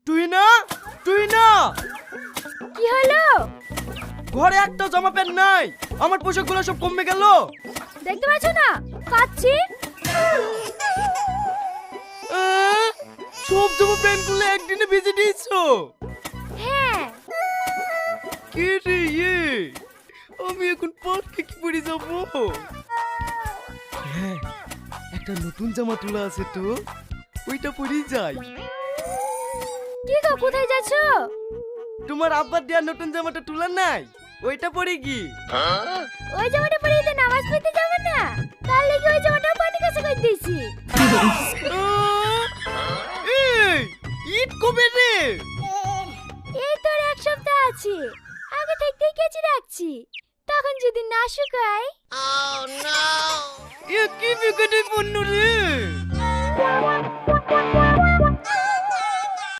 তুই না তুই না কি হলো? ঘরে একটা জামা প্যান্ট নাই, আমার পোশাকগুলো সব কমে গেল। দেখতে পাচ্ছ না কাচ্ছি? সব জামা প্যান্টগুলো একদিনে ভিজে দিয়েছো? হ্যাঁ। কে রে ইয়ে, আমি এখন পার্কে কি পরে যাব? হ্যাঁ, একটা নতুন জামা তোলা আছে তো, ওইটা পরেই যাই। কি গো, কোথায় যাচ্ছ? তোমার আব্বার দেওয়া নতুন জামাটা তোলা নাই, ওইটা পরে কি? ওই জামাটা পরে তো নামাজ পড়তে যাবে না, তার লাগি ওই জামাটা পানি কাছে কই দিয়েছি। এই ঈদ কবে রে? এই তো আর 1 সপ্তাহ আছে, আগে থেকেই কেচে রাখছি, তখন যদি না শুকায়। এ কি বিকেটে পণ্য রে?